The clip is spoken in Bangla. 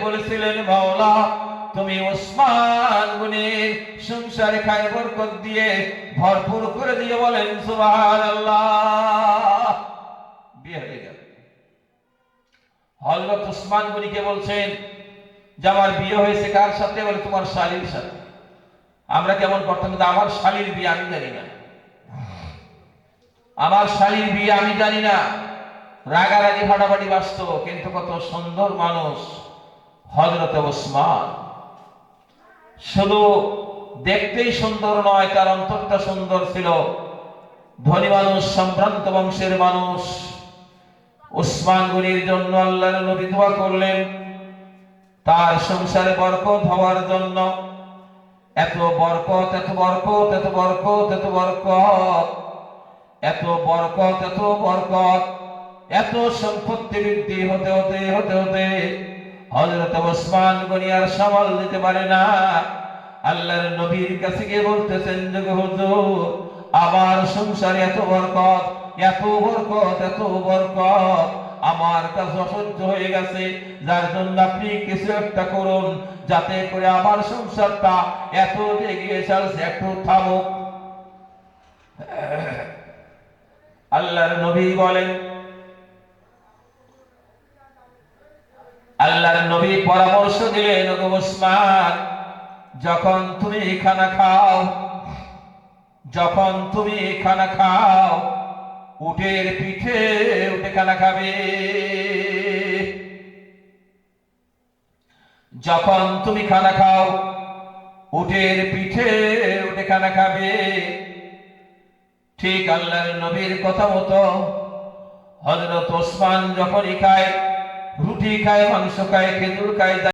বলেছিলেন, মাওলা তুমি ওসমান গনির সংসারে খায় বরকত দিয়ে ভরপুর করে দিয়ে বলেন সুবহানাল্লাহ। বিয়ে হয়ে গেল। হযরত ওসমান গনিকে বলছেন যে আমার বিয়ে হয়েছে কার সাথে? বলে তোমার শালীর সাথে। আমরা কেমন করতাম, আমার শালীর বিয়ে আমি জানি না, আমার শালীর বিয়ে আমি জানি না। রাগারাগি ফাটাফাটি বাঁচত, কিন্তু কত সুন্দর মানুষ হযরত ওসমান। শুধু দেখতেই সুন্দর নয়, তার অন্তরটা সুন্দর ছিল। ধনী মানুষ, সম্ভ্রান্ত বংশের মানুষ। ওসমান গনির জন্য আল্লাহর নবী দোয়া করলেন তার সংসারে বরকত হওয়ার জন্য। এত বরকত, এত বরকত, এত বরকত, এত বরকত, এত বরকত, এত বরকত, এত সম্পত্তি বৃদ্ধি হতে হতে হতে হতে হযরত ওসমান গনি আর সামাল দিতে পারে না। আল্লাহর নবীর কাছে গিয়ে বলতেছেন যে হুজুর, আমার সংসারে এত বরকত, এত বরকত, এত বরকত, আমার কাছে অসহ্য হয়ে গেছে। যার জন্য আপনি কিছু একটা করুন, যাতে করে আমার সংসারটা এত এগিয়ে চলছে একটু থামুক। আল্লাহর নবী বলেন, আল্লাহর নবী পরামর্শ দিলেন, ওসমান যখন তুমি খানা খাও, যখন তুমি খানা খাও, উটের পিঠে উঠে খানা খাবে। যখন তুমি খানা খাও, উটের পিঠে উঠে খানা খাবে। ঠিক আল্লাহর নবীর কথা মতো হযরত ওসমান যখনই খায়, রুটি খায়, মাংস খায়, খেজুর খায়,